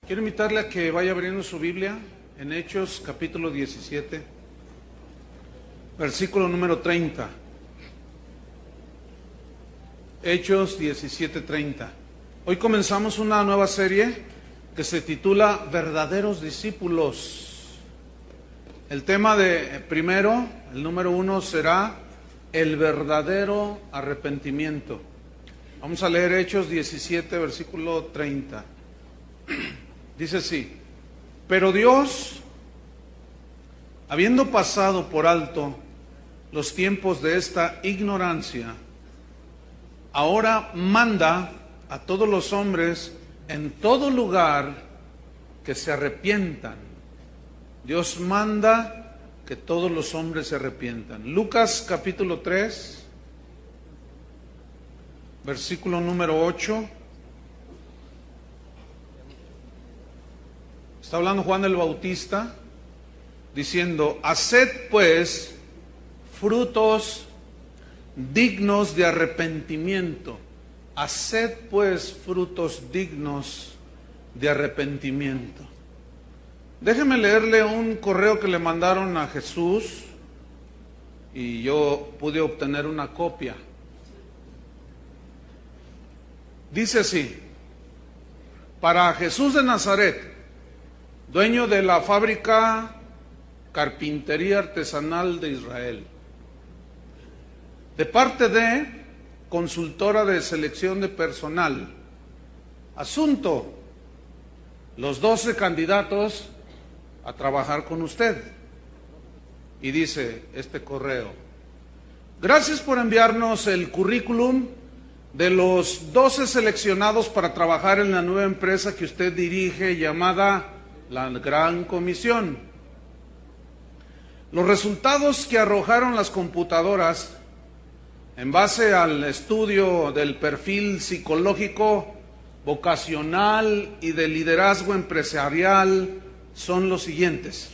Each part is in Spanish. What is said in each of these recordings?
Quiero invitarle a que vaya abriendo su Biblia en Hechos capítulo 17, versículo número 30. Hechos 17:30. Hoy comenzamos una nueva serie que se titula Verdaderos Discípulos. El tema de primero, el número 1, será el verdadero arrepentimiento. Vamos a leer Hechos 17, versículo 30. Dice así: pero Dios, habiendo pasado por alto los tiempos de esta ignorancia, ahora manda a todos los hombres en todo lugar que se arrepientan. Dios manda que todos los hombres se arrepientan. Lucas capítulo 3, versículo número 8. Está hablando Juan el Bautista, diciendo: haced pues frutos dignos de arrepentimiento. Haced pues frutos dignos de arrepentimiento. Déjeme leerle un correo que le mandaron a Jesús y yo pude obtener una copia. Dice así: para Jesús de Nazaret, dueño de la fábrica Carpintería Artesanal de Israel, de parte de Consultora de Selección de Personal. Asunto: los 12 candidatos a trabajar con usted. Y dice este correo: gracias por enviarnos el currículum de los 12 seleccionados para trabajar en la nueva empresa que usted dirige, llamada la Gran Comisión. Los resultados que arrojaron las computadoras en base al estudio del perfil psicológico, vocacional y de liderazgo empresarial son los siguientes.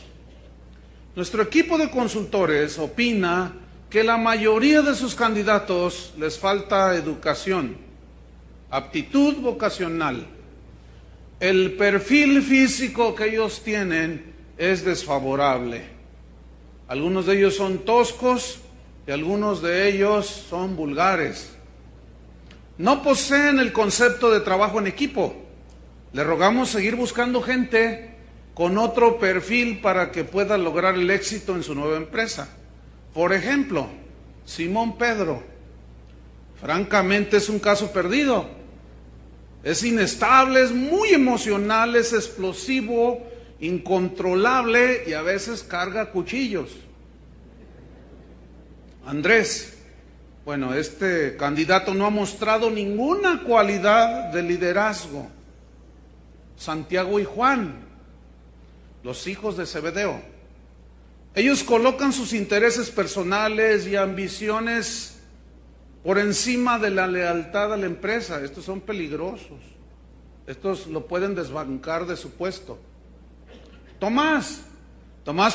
Nuestro equipo de consultores opina que la mayoría de sus candidatos les falta educación, aptitud vocacional. El perfil físico que ellos tienen es desfavorable. Algunos de ellos son toscos y algunos de ellos son vulgares. No poseen el concepto de trabajo en equipo. Le rogamos seguir buscando gente con otro perfil para que pueda lograr el éxito en su nueva empresa. Por ejemplo, Simón Pedro. Francamente es un caso perdido. Es inestable, es muy emocional, es explosivo, incontrolable y a veces carga cuchillos. Andrés, bueno, este candidato no ha mostrado ninguna cualidad de liderazgo. Santiago y Juan, los hijos de Zebedeo. Ellos colocan sus intereses personales y ambiciones por encima de la lealtad a la empresa. Estos son peligrosos. Estos lo pueden desbancar de su puesto. Tomás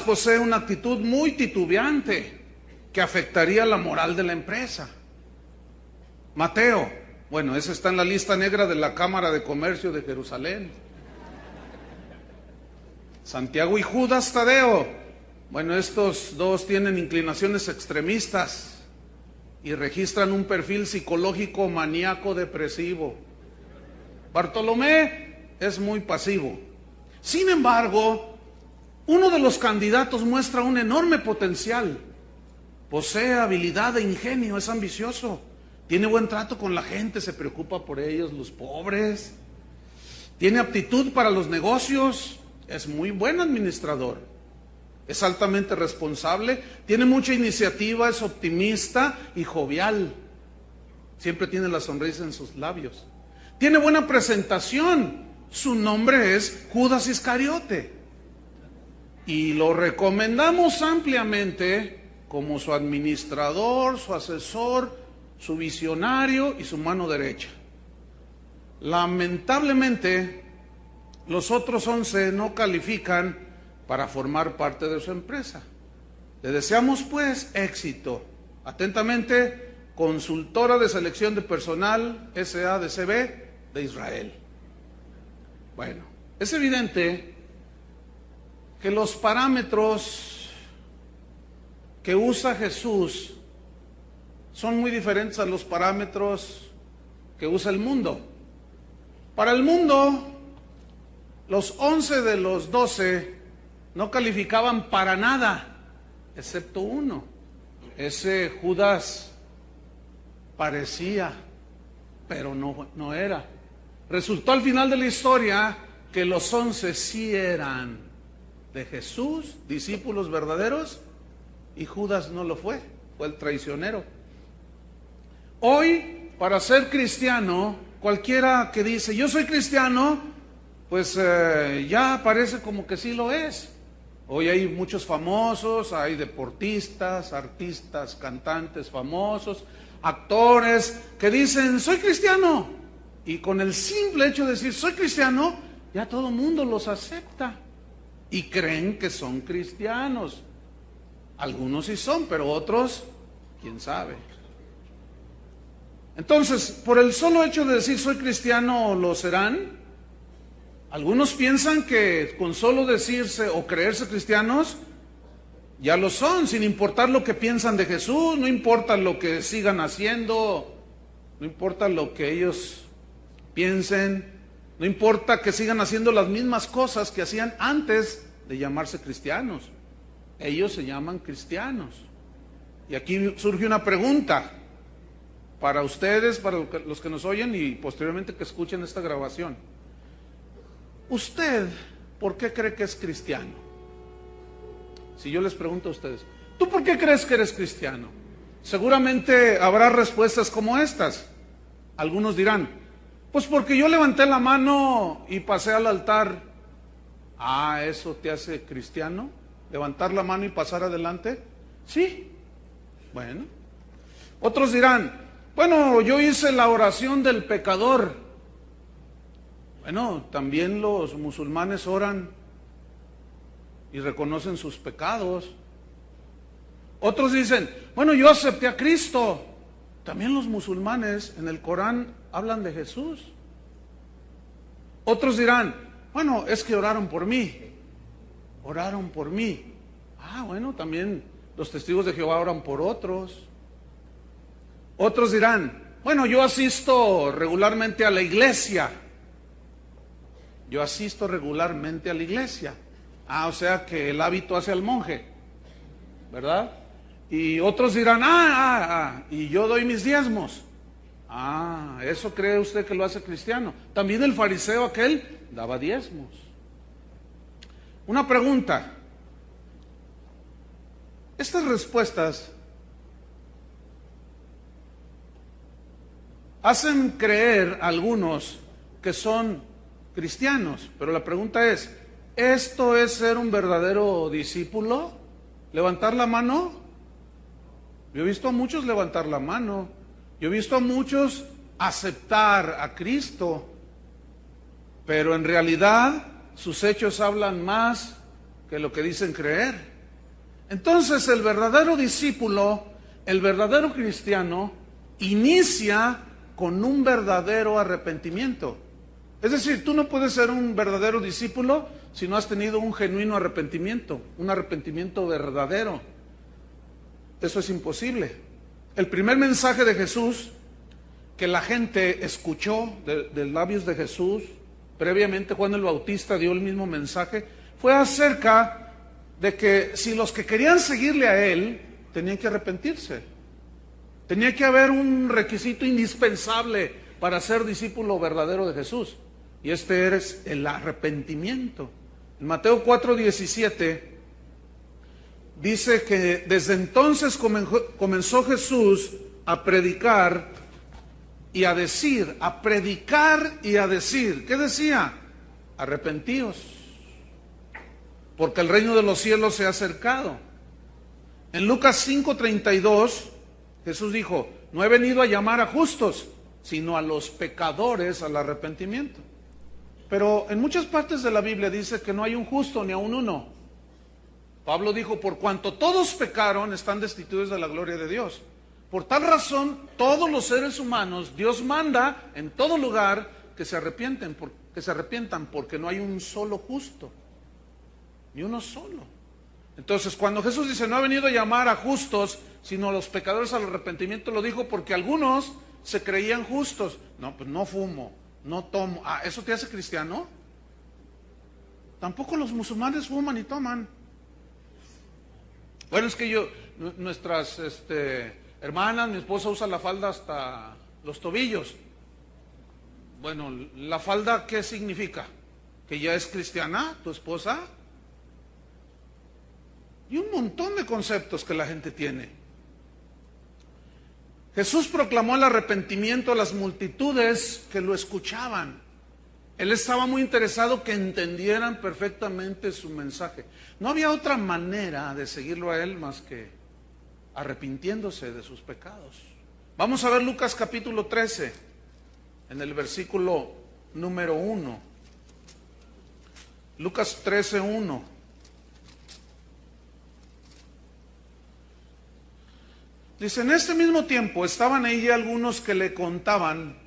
posee una actitud muy titubeante que afectaría la moral de la empresa. Mateo, bueno, ese está en la lista negra de la Cámara de Comercio de Jerusalén. Santiago y Judas Tadeo, bueno, estos dos tienen inclinaciones extremistas y registran un perfil psicológico maníaco depresivo. Bartolomé es muy pasivo. Sin embargo, uno de los candidatos muestra un enorme potencial. Posee habilidad e ingenio, es ambicioso, tiene buen trato con la gente, se preocupa por ellos, los pobres. Tiene aptitud para los negocios, es muy buen administrador. Es altamente responsable, tiene mucha iniciativa, es optimista y jovial. Siempre tiene la sonrisa en sus labios. Tiene buena presentación. Su nombre es Judas Iscariote. Y lo recomendamos ampliamente como su administrador, su asesor, su visionario y su mano derecha. Lamentablemente, los otros 11 no califican para formar parte de su empresa. Le deseamos pues éxito. Atentamente, Consultora de Selección de Personal, SADCB de Israel. Bueno, Es evidente que los parámetros que usa Jesús son muy diferentes a los parámetros que usa el mundo. Para el mundo, los 11 de los 12 no calificaban para nada, excepto uno. Ese Judas parecía, pero no era. Resultó al final de la historia que los 11 sí eran de Jesús, discípulos verdaderos, y Judas no lo fue el traicionero. Hoy, para ser cristiano, cualquiera que dice, yo soy cristiano, pues ya parece como que sí lo es. Hoy hay muchos famosos, hay deportistas, artistas, cantantes famosos, actores que dicen, soy cristiano. Y con el simple hecho de decir, soy cristiano, ya todo el mundo los acepta. Y creen que son cristianos. Algunos sí son, pero otros, quién sabe. Entonces, por el solo hecho de decir soy cristiano, ¿lo serán? Algunos piensan que con solo decirse o creerse cristianos, ya lo son, sin importar lo que piensan de Jesús, no importa lo que sigan haciendo, no importa lo que ellos piensen, no importa que sigan haciendo las mismas cosas que hacían antes de llamarse cristianos. Ellos se llaman cristianos. Y aquí surge una pregunta para ustedes, para los que nos oyen y posteriormente que escuchen esta grabación. ¿Usted por qué cree que es cristiano? Si yo les pregunto a ustedes, ¿tú por qué crees que eres cristiano? Seguramente habrá respuestas como estas. Algunos dirán, pues porque yo levanté la mano y pasé al altar. Ah, ¿eso te hace cristiano? ¿Levantar la mano y pasar adelante? Sí. Bueno. Otros dirán, bueno, yo hice la oración del pecador. Bueno, también los musulmanes oran y reconocen sus pecados. Otros dicen, bueno, yo acepté a Cristo. También los musulmanes en el Corán hablan de Jesús. Otros dirán, bueno, es que oraron por mí. Oraron por mí. Ah, bueno, también los testigos de Jehová oran por otros. Otros dirán, bueno, yo asisto regularmente a la iglesia. Yo asisto regularmente a la iglesia. Ah, o sea que el hábito hace al monje, ¿verdad? Y otros dirán, y yo doy mis diezmos. Ah, ¿eso cree usted que lo hace cristiano? También el fariseo aquel daba diezmos. Una pregunta. Estas respuestas hacen creer a algunos que son cristianos, pero la pregunta es, ¿esto es ser un verdadero discípulo? ¿Levantar la mano? Yo he visto a muchos levantar la mano, yo he visto a muchos aceptar a Cristo, pero en realidad sus hechos hablan más que lo que dicen creer. Entonces el verdadero discípulo, el verdadero cristiano, inicia con un verdadero arrepentimiento. Es decir, tú no puedes ser un verdadero discípulo si no has tenido un genuino arrepentimiento, un arrepentimiento verdadero. Eso es imposible. El primer mensaje de Jesús que la gente escuchó de labios de Jesús, previamente Juan el Bautista dio el mismo mensaje, fue acerca de que si los que querían seguirle a él tenían que arrepentirse. Tenía que haber un requisito indispensable para ser discípulo verdadero de Jesús. Y este es el arrepentimiento. En Mateo 4:17 dice que desde entonces comenzó Jesús a predicar y a decir, a predicar y a decir. ¿Qué decía? Arrepentíos, porque el reino de los cielos se ha acercado. En Lucas 5:32 Jesús dijo, no he venido a llamar a justos, sino a los pecadores al arrepentimiento. Pero en muchas partes de la Biblia dice que no hay un justo ni aun uno. Pablo dijo, por cuanto todos pecaron, están destituidos de la gloria de Dios. Por tal razón, todos los seres humanos, Dios manda en todo lugar que se arrepienten, porque que se arrepientan, porque no hay un solo justo, ni uno solo. Entonces, cuando Jesús dice, no ha venido a llamar a justos, sino a los pecadores al arrepentimiento, lo dijo porque algunos se creían justos. No, pues no fumo, no tomo. Ah, ¿eso te hace cristiano? Tampoco los musulmanes fuman y toman. Bueno, es que nuestras hermanas, mi esposa usa la falda hasta los tobillos. Bueno, ¿la falda qué significa? ¿Que ya es cristiana tu esposa? Y un montón de conceptos que la gente tiene. Jesús proclamó el arrepentimiento a las multitudes que lo escuchaban. Él estaba muy interesado que entendieran perfectamente su mensaje. No había otra manera de seguirlo a él más que arrepintiéndose de sus pecados. Vamos a ver Lucas capítulo 13, en el versículo número 1. Lucas 13, 1. Dice, en este mismo tiempo estaban ahí algunos que le contaban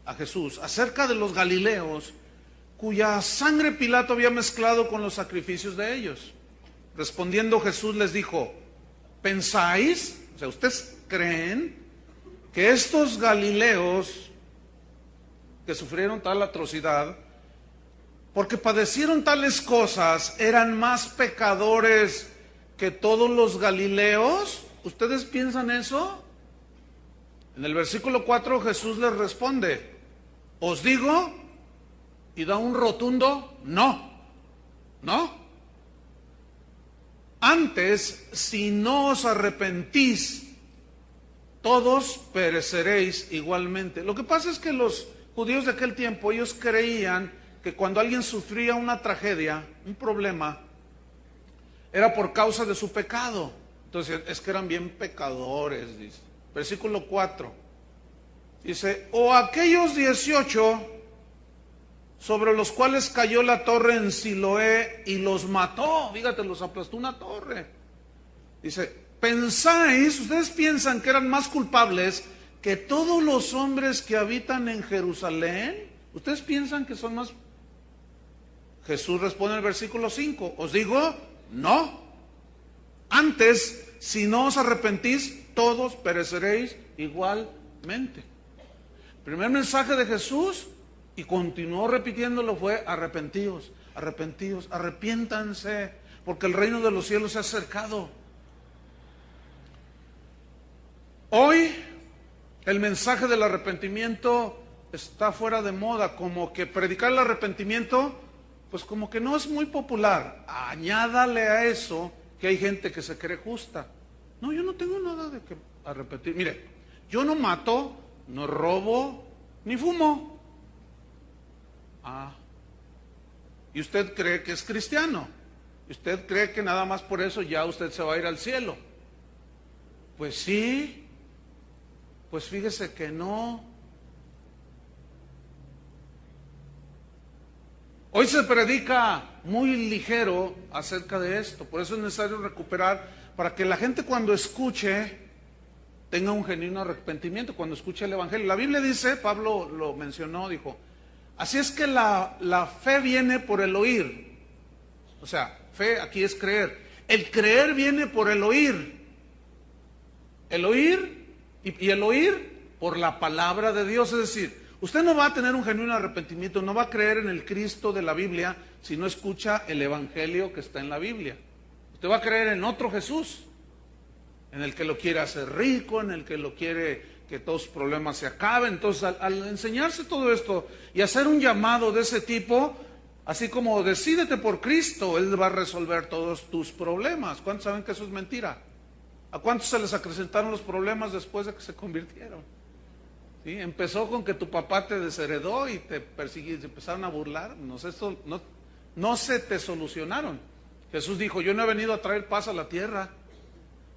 a Jesús acerca de los galileos, cuya sangre Pilato había mezclado con los sacrificios de ellos. Respondiendo Jesús les dijo, ¿pensáis? O sea, ¿ustedes creen que estos galileos que sufrieron tal atrocidad, porque padecieron tales cosas, eran más pecadores que todos los galileos? ¿Ustedes piensan eso? En el versículo 4 Jesús les responde, os digo, y da un rotundo no, no. Antes, si no os arrepentís, todos pereceréis igualmente. Lo que pasa es que los judíos de aquel tiempo, ellos creían que cuando alguien sufría una tragedia, un problema, era por causa de su pecado. Entonces, es que eran bien pecadores, dice. Versículo 4. Dice, o aquellos 18 sobre los cuales cayó la torre en Siloé y los mató. Fíjate, los aplastó una torre. Dice, ustedes piensan que eran más culpables que todos los hombres que habitan en Jerusalén. ¿Ustedes piensan que son más? Jesús responde en el versículo 5, os digo, no. Antes, si no os arrepentís, todos pereceréis igualmente. El primer mensaje de Jesús, y continuó repitiéndolo, fue arrepentíos, arrepentíos, arrepiéntanse, porque el reino de los cielos se ha acercado. Hoy el mensaje del arrepentimiento está fuera de moda, como que predicar el arrepentimiento, pues como que no es muy popular. Añádale a eso que hay gente que se cree justa. No, yo no tengo nada de que arrepentir. Mire, yo no mato, no robo, ni fumo. Ah, y usted cree que es cristiano. Y usted cree que nada más por eso ya usted se va a ir al cielo. Pues sí, pues fíjese que no. Hoy se predica muy ligero acerca de esto, por eso es necesario recuperar, para que la gente cuando escuche tenga un genuino arrepentimiento, cuando escuche el Evangelio. La Biblia dice, Pablo lo mencionó, dijo, así es que la fe viene por el oír. O sea, fe aquí es creer. El creer viene por el oír. El oír y el oír por la palabra de Dios. Es decir, usted no va a tener un genuino arrepentimiento, no va a creer en el Cristo de la Biblia si no escucha el Evangelio que está en la Biblia. Usted va a creer en otro Jesús, en el que lo quiere hacer rico, en el que lo quiere que todos sus problemas se acaben. Entonces, al enseñarse todo esto y hacer un llamado de ese tipo, así como decídete por Cristo, Él va a resolver todos tus problemas. ¿Cuántos saben que eso es mentira? ¿A cuántos se les acrecentaron los problemas después de que se convirtieron? ¿Sí? Empezó con que tu papá te desheredó y te persiguió, te empezaron a burlar. No se te solucionaron. Jesús dijo, yo no he venido a traer paz a la tierra.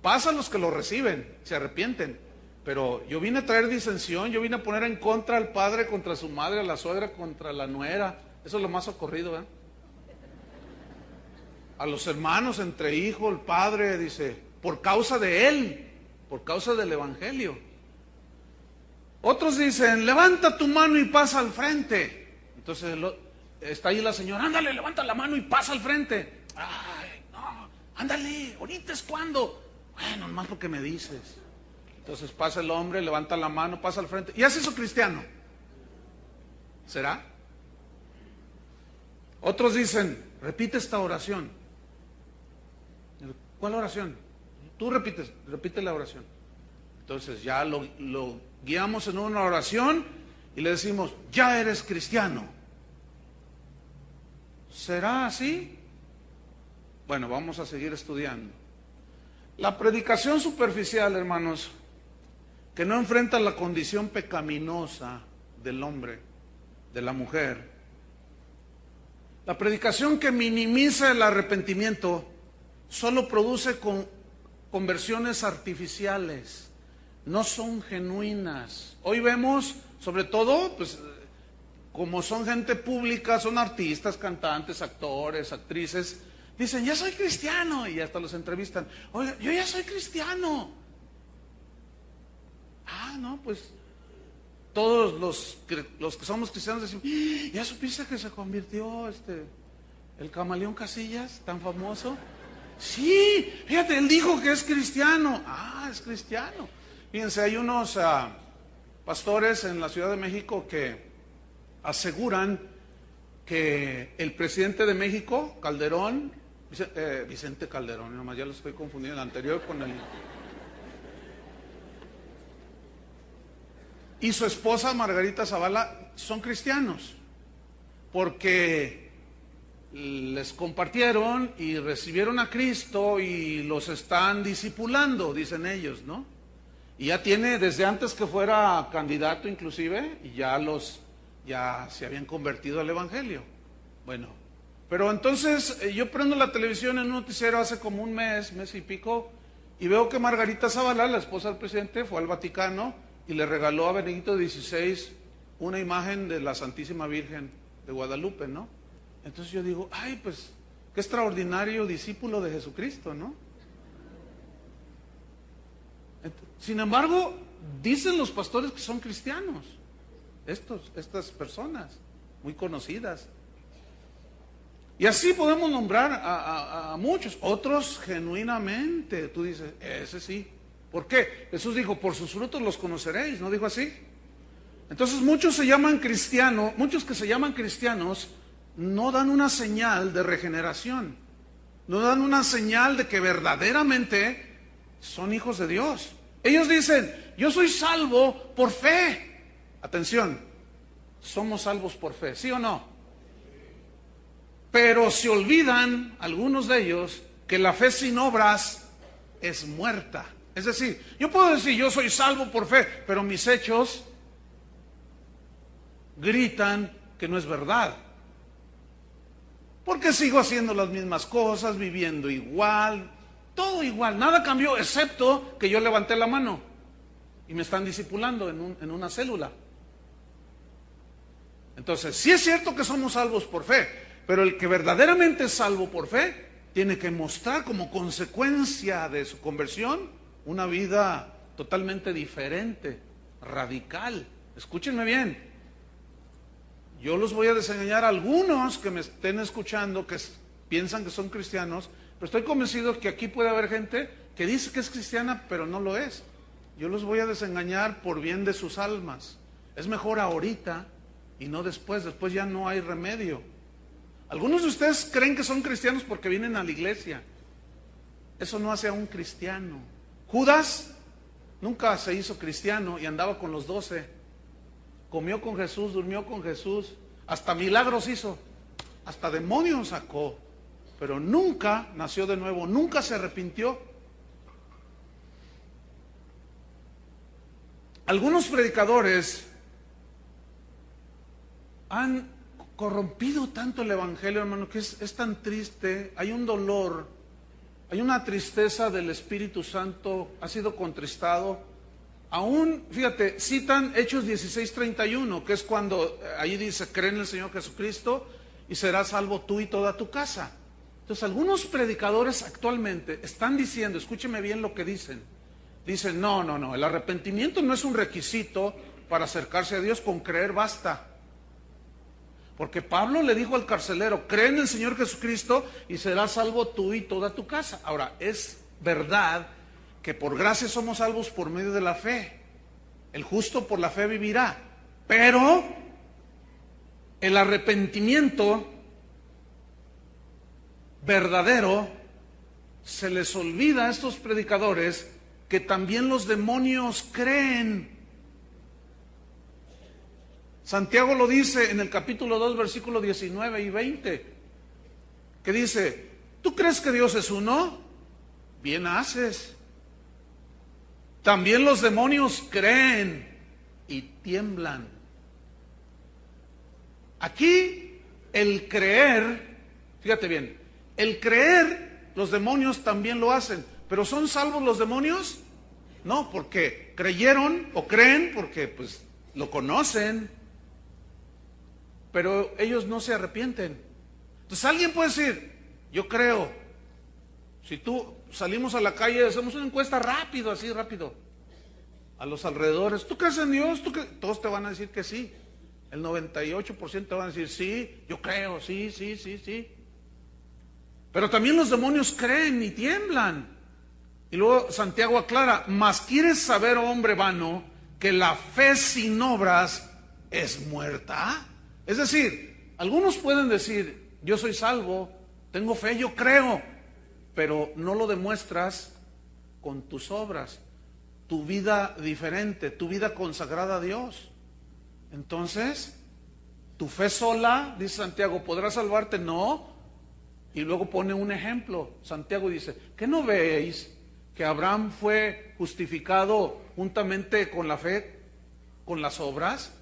Paz a los que lo reciben, se arrepienten. Pero yo vine a traer disensión, yo vine a poner en contra al padre, contra su madre, a la suegra, contra la nuera. Eso es lo más ocurrido, ¿eh? A los hermanos, entre hijos, el padre, dice, por causa de él, por causa del Evangelio. Otros dicen, levanta tu mano y pasa al frente. Entonces está ahí la señora, ándale, levanta la mano y pasa al frente. Ay, no, ándale, ahorita es cuando. Bueno, nomás lo que me dices. Entonces pasa el hombre, levanta la mano, pasa al frente. ¿Y hace eso cristiano? ¿Será? Otros dicen, repite esta oración. ¿Cuál oración? Tú repite la oración. Entonces ya lo guiamos en una oración y le decimos, ya eres cristiano. ¿Será así? Bueno, vamos a seguir estudiando. La predicación superficial, hermanos, que no enfrenta la condición pecaminosa del hombre, de la mujer. La predicación que minimiza el arrepentimiento solo produce conversiones artificiales, no son genuinas. Hoy vemos, sobre todo, pues, como son gente pública, son artistas, cantantes, actores, actrices, dicen, ya soy cristiano, y hasta los entrevistan. Oiga, yo ya soy cristiano. Ah, no, pues todos los que somos cristianos decimos, ¿ya supiste que se convirtió el Camaleón Casillas, tan famoso? Sí, fíjate, él dijo que es cristiano. Ah, es cristiano. Fíjense, hay unos pastores en la Ciudad de México que aseguran que el presidente de México, Calderón, Vicente Calderón, nomás ya lo estoy confundiendo, el anterior con el... y su esposa Margarita Zavala son cristianos, porque les compartieron y recibieron a Cristo y los están discipulando, dicen ellos, ¿no? Y ya tiene, desde antes que fuera candidato inclusive, y ya se habían convertido al Evangelio. Bueno, pero entonces yo prendo la televisión en un noticiero hace como un mes y pico, y veo que Margarita Zavala, la esposa del presidente, fue al Vaticano y le regaló a Benedicto XVI una imagen de la Santísima Virgen de Guadalupe, ¿no? Entonces yo digo, ay, pues, qué extraordinario discípulo de Jesucristo, ¿no? Sin embargo, dicen los pastores que son cristianos, estas personas, muy conocidas. Y así podemos nombrar a muchos, otros genuinamente, tú dices, ese sí. ¿Por qué? Jesús dijo, por sus frutos los conoceréis, ¿no dijo así? Entonces muchos que se llaman cristianos, no dan una señal de regeneración, no dan una señal de que verdaderamente son hijos de Dios. Ellos dicen, yo soy salvo por fe. Atención, somos salvos por fe, ¿sí o no? Pero se olvidan, algunos de ellos, que la fe sin obras es muerta. Es decir, yo puedo decir, yo soy salvo por fe, pero mis hechos gritan que no es verdad. Porque sigo haciendo las mismas cosas, viviendo igual, todo igual, nada cambió, excepto que yo levanté la mano y me están discipulando en una célula. Entonces, sí es cierto que somos salvos por fe, pero el que verdaderamente es salvo por fe tiene que mostrar como consecuencia de su conversión una vida totalmente diferente, radical. Escúchenme bien. Yo los voy a desengañar a algunos que me estén escuchando, que piensan que son cristianos, pero estoy convencido que aquí puede haber gente que dice que es cristiana, pero no lo es. Yo los voy a desengañar por bien de sus almas. Es mejor ahorita y no después ya no hay remedio. Algunos de ustedes creen que son cristianos porque vienen a la iglesia. Eso no hace a un cristiano. Judas nunca se hizo cristiano y andaba con los 12. Comió con Jesús, durmió con Jesús, hasta milagros hizo, hasta demonios sacó, pero nunca nació de nuevo, nunca se arrepintió. Algunos predicadores han corrompido tanto el evangelio, hermano, que es tan triste. Hay un dolor, hay una tristeza del Espíritu Santo, ha sido contristado. Aún, fíjate, citan Hechos 16:31, que es cuando ahí dice, cree en el Señor Jesucristo y serás salvo tú y toda tu casa. Entonces, algunos predicadores actualmente están diciendo, escúcheme bien lo que dicen. Dicen, no, el arrepentimiento no es un requisito para acercarse a Dios, con creer basta. Porque Pablo le dijo al carcelero, cree en el Señor Jesucristo y serás salvo tú y toda tu casa. Ahora, es verdad que por gracia somos salvos por medio de la fe. El justo por la fe vivirá. Pero el arrepentimiento verdadero, se les olvida a estos predicadores que también los demonios creen. Santiago lo dice en el capítulo 2, versículo 19 y 20, que dice, ¿tú crees que Dios es uno? Bien haces. También los demonios creen y tiemblan. Aquí el creer, fíjate bien, el creer los demonios también lo hacen, pero ¿son salvos los demonios? No, porque creyeron o creen porque pues lo conocen, pero ellos no se arrepienten. Entonces alguien puede decir, yo creo. Si tú salimos a la calle, hacemos una encuesta rápido, así rápido, a los alrededores, ¿tú crees en Dios? Todos te van a decir que sí. El 98% te van a decir, sí, yo creo, sí, sí, sí, sí. Pero también los demonios creen y tiemblan. Y luego Santiago aclara, mas quieres saber, oh hombre vano, que la fe sin obras es muerta. Es decir, algunos pueden decir, yo soy salvo, tengo fe, yo creo, pero no lo demuestras con tus obras, tu vida diferente, tu vida consagrada a Dios. Entonces, tu fe sola, dice Santiago, ¿podrá salvarte? No. Y luego pone un ejemplo. Santiago dice, ¿qué no veis que Abraham fue justificado juntamente con la fe, con las obras?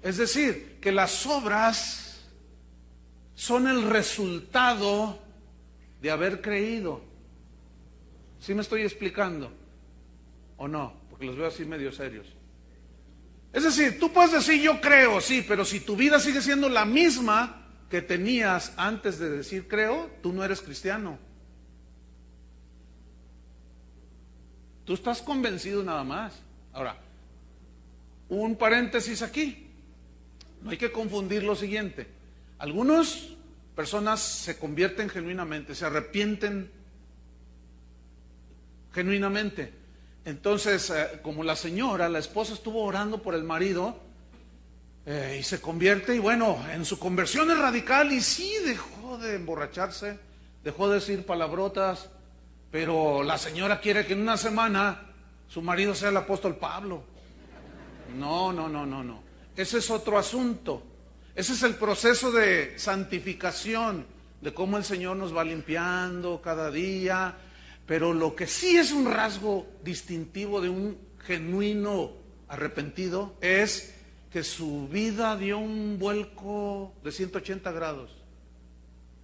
Es decir, que las obras son el resultado de haber creído. ¿Sí me estoy explicando? ¿O no? Porque los veo así medio serios. Es decir, tú puedes decir yo creo, sí, pero si tu vida sigue siendo la misma que tenías antes de decir creo, tú no eres cristiano. Tú estás convencido nada más. Ahora, un paréntesis aquí. No hay que confundir lo siguiente. Algunas personas se convierten genuinamente, se arrepienten genuinamente. Entonces, como la señora, la esposa estuvo orando por el marido y se convierte, y bueno, en su conversión es radical y sí dejó de emborracharse, dejó de decir palabrotas, pero la señora quiere que en una semana su marido sea el apóstol Pablo. No, no, no, no, no. Ese es otro asunto. Ese es el proceso de santificación, de cómo el Señor nos va limpiando cada día. Pero lo que sí es un rasgo distintivo de un genuino arrepentido es que su vida dio un vuelco de 180 grados.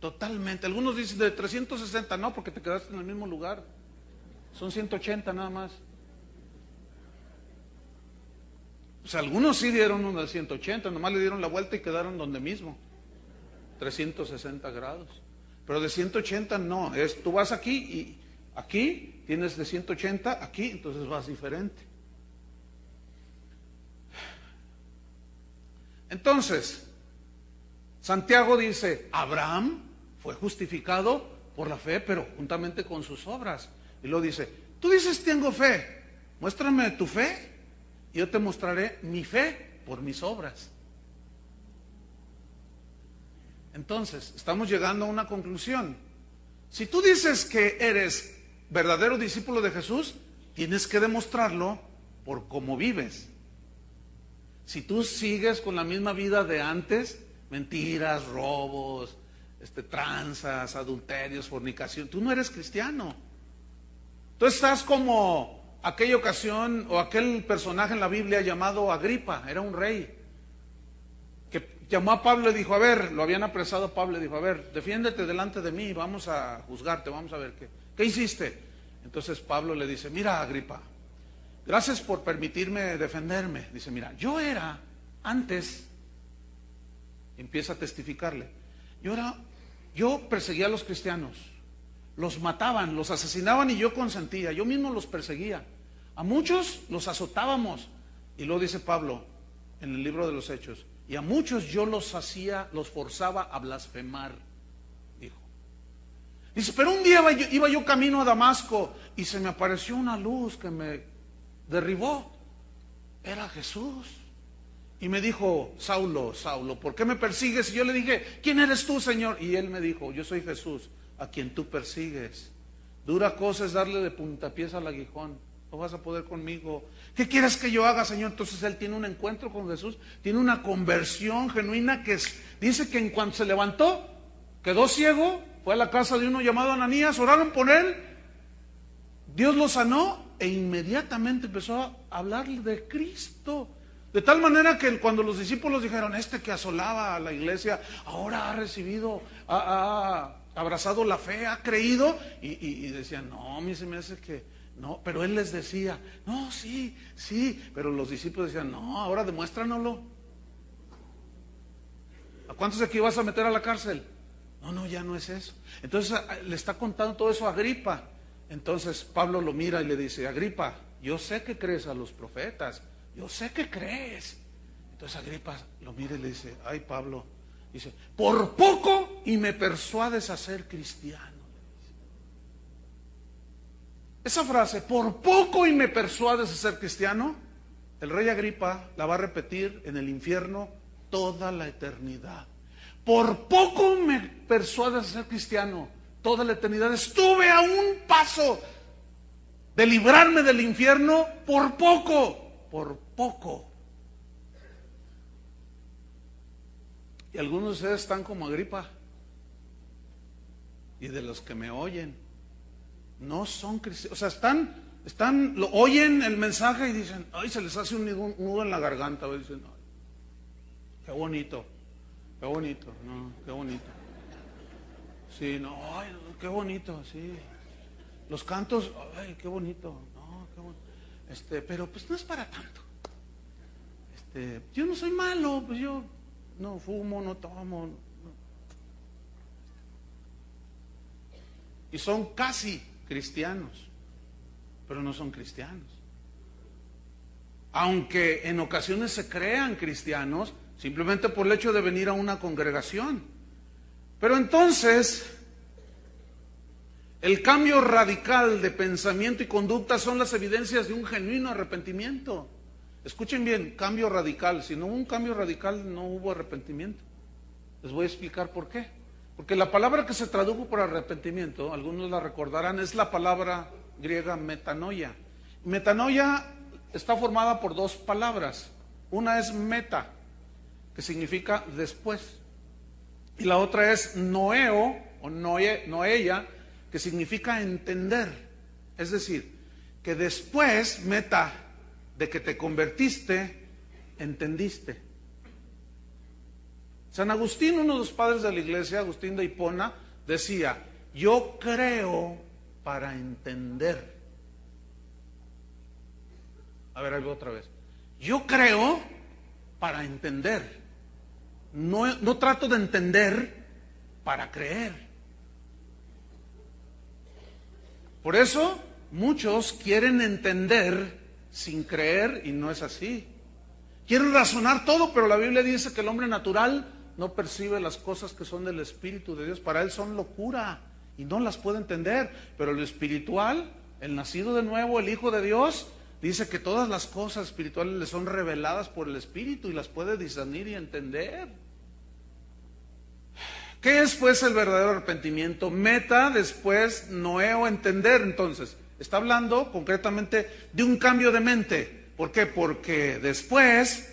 Totalmente. Algunos dicen de 360, no, porque te quedaste en el mismo lugar. Son 180 nada más. O sea, algunos sí dieron uno de 180, nomás le dieron la vuelta y quedaron donde mismo. 360 grados. Pero de 180 no, tú vas aquí y aquí tienes de 180, aquí, entonces vas diferente. Entonces, Santiago dice, Abraham fue justificado por la fe, pero juntamente con sus obras. Y luego dice, tú dices tengo fe, muéstrame tu fe y yo te mostraré mi fe por mis obras. Entonces, estamos llegando a una conclusión. Si tú dices que eres verdadero discípulo de Jesús, tienes que demostrarlo por cómo vives. Si tú sigues con la misma vida de antes, mentiras, robos, tranzas, adulterios, fornicación, tú no eres cristiano. Tú estás como aquella ocasión o aquel personaje en la Biblia llamado Agripa, era un rey, que llamó a Pablo y dijo, a ver, lo habían apresado a Pablo y dijo, a ver, defiéndete delante de mí, vamos a juzgarte, vamos a ver qué hiciste. Entonces Pablo le dice, mira Agripa, gracias por permitirme defenderme. Dice, mira, yo era antes, empieza a testificarle, yo perseguía a los cristianos, los mataban, los asesinaban y yo consentía, yo mismo los perseguía. A muchos los azotábamos. Y luego dice Pablo en el libro de los Hechos, y a muchos yo los forzaba a blasfemar, dijo. Dice, pero un día iba yo camino a Damasco y se me apareció una luz que me derribó. Era Jesús. Y me dijo, Saulo, Saulo, ¿por qué me persigues? Y yo le dije, ¿quién eres tú, Señor? Y él me dijo, yo soy Jesús, a quien tú persigues. Dura cosa es darle de puntapiés al aguijón. No vas a poder conmigo. ¿Qué quieres que yo haga, Señor? Entonces él tiene un encuentro con Jesús, tiene una conversión genuina dice que en cuanto se levantó, quedó ciego, fue a la casa de uno llamado Ananías, oraron por él, Dios lo sanó e inmediatamente empezó a hablarle de Cristo. De tal manera que cuando los discípulos dijeron, este que asolaba a la iglesia, ahora ha recibido, ha abrazado la fe, ha creído, y decían, no, a mí se me hace que no, pero él les decía, no, sí, pero los discípulos decían, no, ahora demuéstranoslo. ¿A cuántos de aquí vas a meter a la cárcel? No, ya no es eso. Entonces le está contando todo eso a Agripa. Entonces Pablo lo mira y le dice, Agripa, yo sé que crees a los profetas, yo sé que crees. Entonces Agripa lo mira y le dice, ay Pablo, dice, por poco y me persuades a ser cristiano. Esa frase, por poco y me persuades a ser cristiano, el rey Agripa la va a repetir en el infierno toda la eternidad. Por poco me persuades a ser cristiano, toda la eternidad. Estuve a un paso de librarme del infierno por poco. Y algunos de ustedes están como Agripa, y de los que me oyen, no son cristianos, o sea, oyen el mensaje y dicen, ay, se les hace un nudo en la garganta, y dicen, ay, qué bonito, no, qué bonito. Sí, no, ay, qué bonito, sí. Los cantos, ay, qué bonito, no, qué bonito. Pero pues no es para tanto. Yo no soy malo, pues yo no fumo, no tomo. No. Y son casi cristianos, pero no son cristianos. Aunque en ocasiones se crean cristianos, simplemente por el hecho de venir a una congregación. Pero entonces, el cambio radical de pensamiento y conducta son las evidencias de un genuino arrepentimiento. Escuchen bien, cambio radical. Si no hubo un cambio radical, no hubo arrepentimiento. Les voy a explicar por qué. Porque la palabra que se tradujo por arrepentimiento, algunos la recordarán, es la palabra griega metanoia. Metanoia está formada por dos palabras. Una es meta, que significa después. Y la otra es noeo, o noeia, que significa entender. Es decir, que después, meta, de que te convertiste, entendiste. San Agustín, uno de los padres de la iglesia, Agustín de Hipona, decía, yo creo para entender. A ver, ahí voy otra vez. Yo creo para entender. No trato de entender para creer. Por eso, muchos quieren entender sin creer y no es así. Quieren razonar todo, pero la Biblia dice que el hombre natural no percibe las cosas que son del Espíritu de Dios. Para él son locura y no las puede entender. Pero lo espiritual, el nacido de nuevo, el Hijo de Dios, dice que todas las cosas espirituales le son reveladas por el Espíritu y las puede discernir y entender. ¿Qué es pues el verdadero arrepentimiento? Meta, después, noeo, entender. Entonces, está hablando concretamente de un cambio de mente. ¿Por qué? Porque después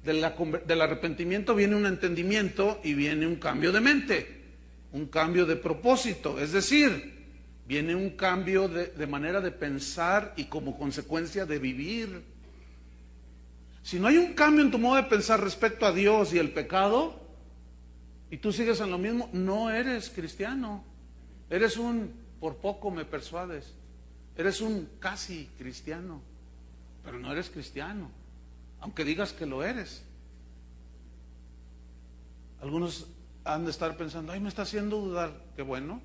del arrepentimiento viene un entendimiento y viene un cambio de mente, un cambio de propósito, es decir, viene un cambio de manera de pensar y como consecuencia de vivir. Si no hay un cambio en tu modo de pensar respecto a Dios y el pecado, y tú sigues en lo mismo, no eres cristiano, eres un por poco me persuades, eres un casi cristiano, pero no eres cristiano, aunque digas que lo eres. Algunos han de estar pensando, ay, me está haciendo dudar. Qué bueno,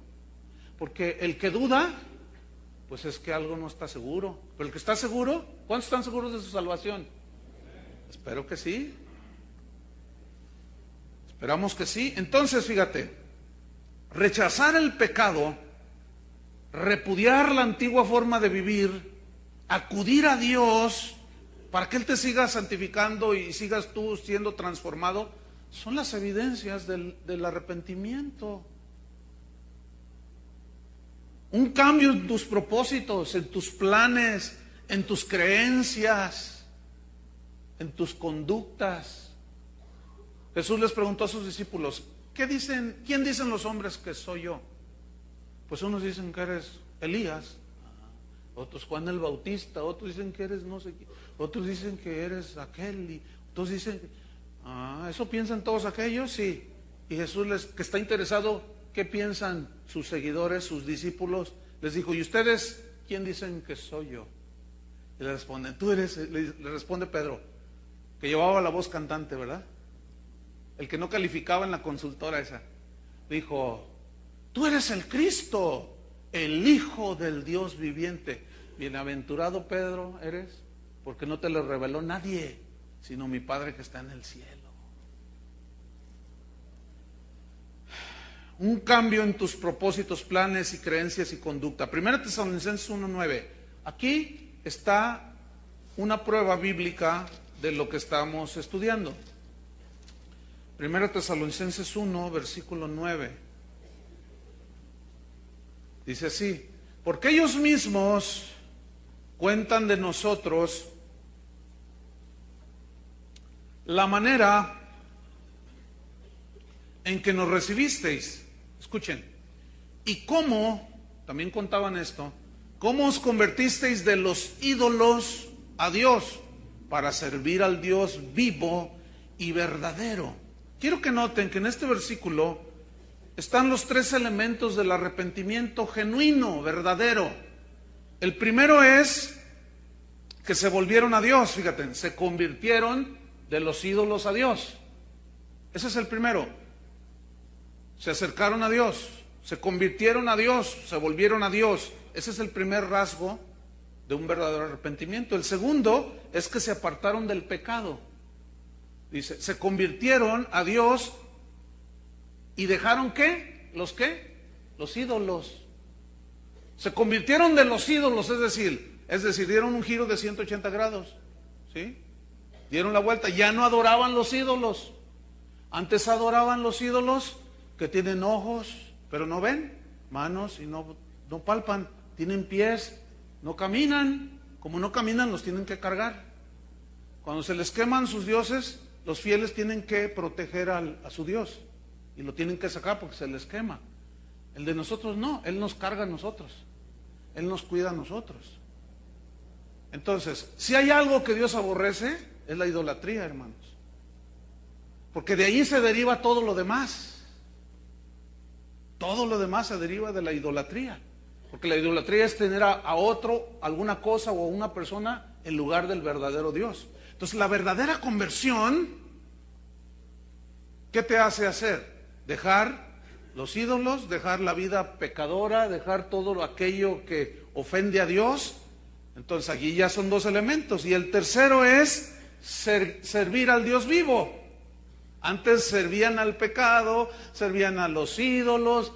porque el que duda, pues es que algo no está seguro. Pero el que está seguro, ¿cuántos están seguros de su salvación? Espero que sí. Esperamos que sí. Entonces, fíjate, rechazar el pecado, repudiar la antigua forma de vivir, acudir a Dios para que Él te siga santificando y sigas tú siendo transformado, son las evidencias del arrepentimiento. Un cambio en tus propósitos, en tus planes, en tus creencias, en tus conductas. Jesús les preguntó a sus discípulos, ¿quién dicen los hombres que soy yo? Pues unos dicen que eres Elías, otros Juan el Bautista, otros dicen que eres no sé quién, otros dicen que eres aquel, y otros dicen, ¿eso piensan todos aquellos? Sí. Y Jesús, que está interesado, ¿qué piensan sus seguidores, sus discípulos? Les dijo, ¿y ustedes quién dicen que soy yo? Y le responden, le responde Pedro, que llevaba la voz cantante, ¿verdad? El que no calificaba en la consultora esa. Dijo, tú eres el Cristo, el Hijo del Dios viviente. Bienaventurado Pedro eres, porque no te lo reveló nadie, sino mi Padre que está en el cielo. Un cambio en tus propósitos, planes y creencias y conducta. 1 Tesalonicenses 1:9. Aquí está una prueba bíblica de lo que estamos estudiando. 1 Tesalonicenses 1, versículo 9. Dice así, porque ellos mismos cuentan de nosotros la manera en que nos recibisteis. Escuchen, y cómo, también contaban esto, cómo os convertisteis de los ídolos a Dios para servir al Dios vivo y verdadero. Quiero que noten que en este versículo están los tres elementos del arrepentimiento genuino, verdadero. El primero es que se volvieron a Dios, fíjate, se convirtieron de los ídolos a Dios. Ese es el primero. Se acercaron a Dios, se convirtieron a Dios, se volvieron a Dios. Ese es el primer rasgo de un verdadero arrepentimiento. El segundo es que se apartaron del pecado. Dice, se convirtieron a Dios y dejaron ¿qué? ¿Los qué? Los ídolos. Se convirtieron de los ídolos, es decir, dieron un giro de 180 grados, ¿sí? Dieron la vuelta, ya no adoraban los ídolos. Antes adoraban los ídolos que tienen ojos, pero no ven, manos y no palpan, tienen pies, no caminan. Como no caminan, los tienen que cargar. Cuando se les queman sus dioses, los fieles tienen que proteger a su Dios y lo tienen que sacar porque se les quema. El de nosotros no, Él nos carga a nosotros, Él nos cuida a nosotros. Entonces, si hay algo que Dios aborrece, es la idolatría, hermanos, porque de ahí se deriva todo lo demás. Todo lo demás se deriva de la idolatría, porque la idolatría es tener a otro, alguna cosa o a una persona en lugar del verdadero Dios. Entonces, la verdadera conversión, ¿qué te hace hacer? Dejar los ídolos, dejar la vida pecadora, dejar todo aquello que ofende a Dios. Entonces, aquí ya son dos elementos. Y el tercero es servir al Dios vivo. Antes servían al pecado, servían a los ídolos,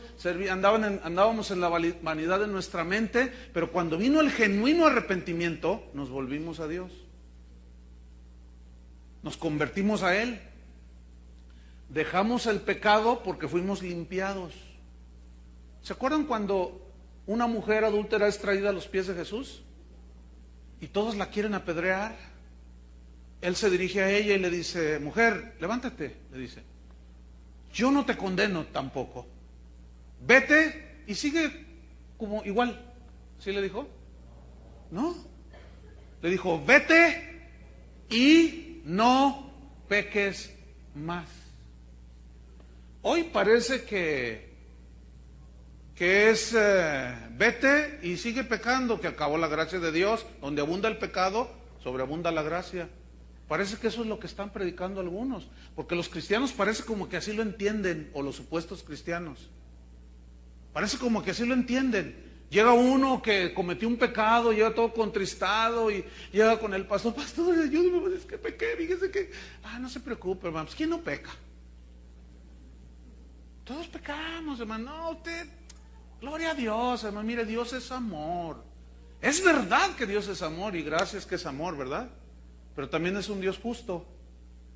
andábamos en la vanidad de nuestra mente, pero cuando vino el genuino arrepentimiento, nos volvimos a Dios. Nos convertimos a Él. Dejamos el pecado porque fuimos limpiados. ¿Se acuerdan cuando una mujer adúltera es traída a los pies de Jesús? Y todos la quieren apedrear. Él se dirige a ella y le dice, mujer, levántate, le dice, yo no te condeno tampoco. Vete y sigue como igual. ¿Sí le dijo? No. Le dijo, vete y no peques más. Hoy parece que es vete y sigue pecando, que acabó la gracia de Dios. Donde abunda el pecado, sobreabunda la gracia. Parece que eso es lo que están predicando algunos, porque los cristianos parece como que así lo entienden, o los supuestos cristianos. Parece como que así lo entienden. Llega uno que cometió un pecado, llega todo contristado y llega con el pastor, ayúdame, es que pequé, fíjese que, no se preocupe, hermanos, ¿quién no peca? Todos pecamos, hermano. No, usted, gloria a Dios, hermano. Mire, Dios es amor. Es verdad que Dios es amor y gracias que es amor, ¿verdad? Pero también es un Dios justo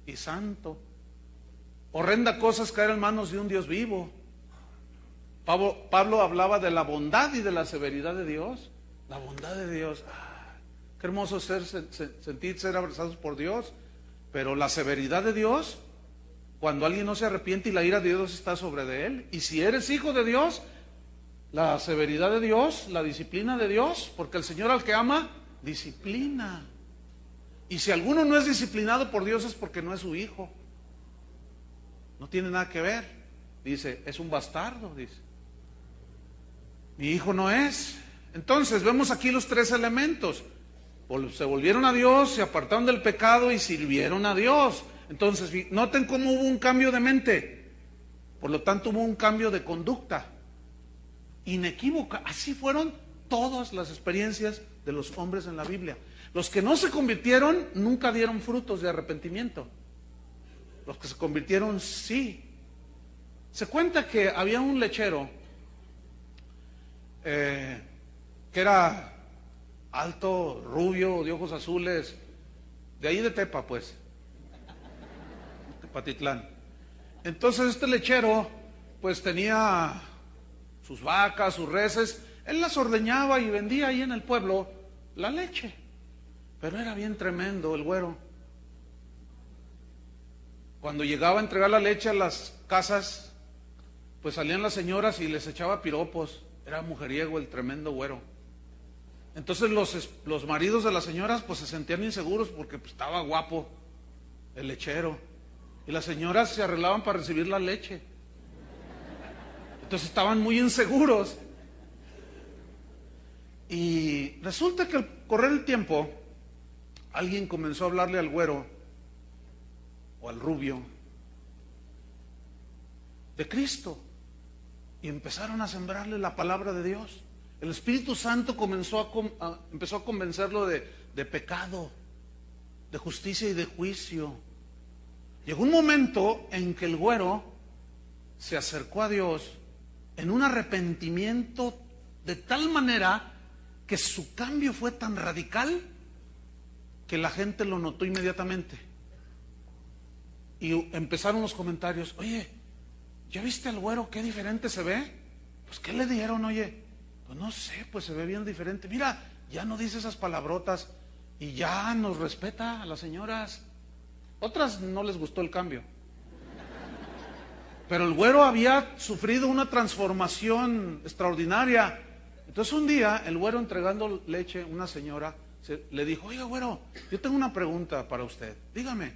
y santo. Horrenda cosa es caer en manos de un Dios vivo. Pablo hablaba de la bondad y de la severidad de Dios. La bondad de Dios. Qué hermoso sentir ser abrazados por Dios. Pero la severidad de Dios, cuando alguien no se arrepiente y la ira de Dios está sobre de él. Y si eres hijo de Dios, la severidad de Dios, la disciplina de Dios, porque el Señor al que ama, disciplina. Y si alguno no es disciplinado por Dios es porque no es su hijo. No tiene nada que ver. Dice, es un bastardo, dice. Mi hijo no es. Entonces vemos aquí los tres elementos. Se volvieron a Dios, se apartaron del pecado y sirvieron a Dios. Entonces, noten cómo hubo un cambio de mente. Por lo tanto, hubo un cambio de conducta. Inequívoca. Así fueron todas las experiencias de los hombres en la Biblia. Los que no se convirtieron nunca dieron frutos de arrepentimiento. Los que se convirtieron sí. Se cuenta que había un lechero que era alto, rubio, de ojos azules, de ahí de Tepa, pues, Tepatitlán. Entonces este lechero pues tenía sus vacas, sus reses, él las ordeñaba y vendía ahí en el pueblo la leche, pero era bien tremendo el güero. Cuando llegaba a entregar la leche a las casas, pues salían las señoras y les echaba piropos. Era mujeriego el tremendo güero. Entonces los maridos de las señoras pues se sentían inseguros porque pues, estaba guapo el lechero. Y las señoras se arreglaban para recibir la leche. Entonces estaban muy inseguros. Y resulta que al correr el tiempo, alguien comenzó a hablarle al güero o al rubio de Cristo. Y empezaron a sembrarle la palabra de Dios. El Espíritu Santo empezó a convencerlo de pecado, de justicia y de juicio. Llegó un momento en que el güero se acercó a Dios en un arrepentimiento de tal manera que su cambio fue tan radical que la gente lo notó inmediatamente. Y empezaron los comentarios, oye, ¿ya viste al güero qué diferente se ve? Pues ¿qué le dieron, oye? Pues no sé, pues se ve bien diferente. Mira, ya no dice esas palabrotas y ya nos respeta a las señoras. Otras no les gustó el cambio. Pero el güero había sufrido una transformación extraordinaria. Entonces un día, el güero entregando leche, una señora le dijo, oiga güero, yo tengo una pregunta para usted, dígame.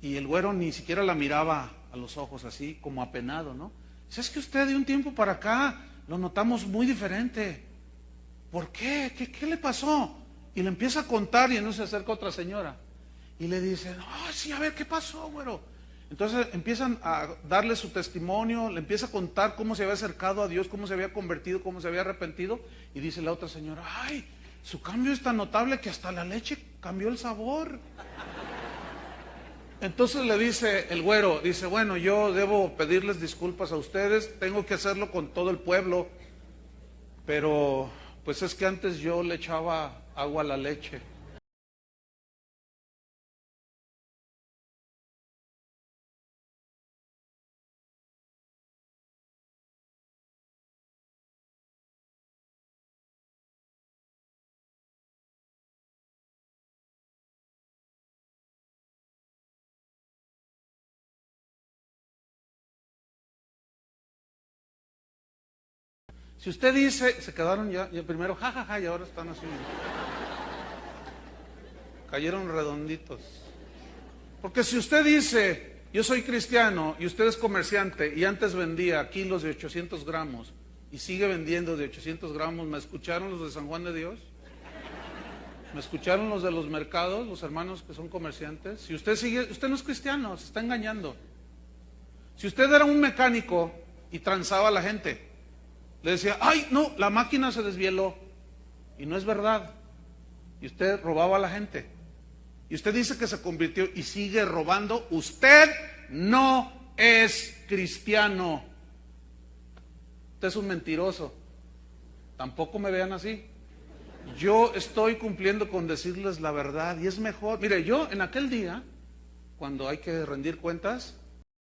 Y el güero ni siquiera la miraba a los ojos así, como apenado, ¿no? Dice, es que usted de un tiempo para acá lo notamos muy diferente. ¿Por qué? ¿Qué le pasó? Y le empieza a contar y entonces se acerca otra señora. Y le dice, no, sí, a ver, ¿qué pasó, güero? Entonces empiezan a darle su testimonio, le empieza a contar cómo se había acercado a Dios, cómo se había convertido, cómo se había arrepentido. Y dice la otra señora, ay, su cambio es tan notable que hasta la leche cambió el sabor. Entonces le dice el güero, dice, bueno, yo debo pedirles disculpas a ustedes, tengo que hacerlo con todo el pueblo, pero pues es que antes yo le echaba agua a la leche. Si usted dice, se quedaron ya primero jajaja y ahora están así. Cayeron redonditos. Porque si usted dice, yo soy cristiano y usted es comerciante y antes vendía kilos de 800 gramos y sigue vendiendo de 800 gramos, ¿me escucharon los de San Juan de Dios? ¿Me escucharon los de los mercados, los hermanos que son comerciantes? Si usted sigue, usted no es cristiano, se está engañando. Si usted era un mecánico y transaba a la gente, le decía, ay, no, la máquina se desvieló. Y no es verdad. Y usted robaba a la gente. Y usted dice que se convirtió y sigue robando. Usted no es cristiano. usted es un mentiroso. Tampoco me vean así. Yo estoy cumpliendo con decirles la verdad y es mejor. Mire, yo en aquel día, cuando hay que rendir cuentas,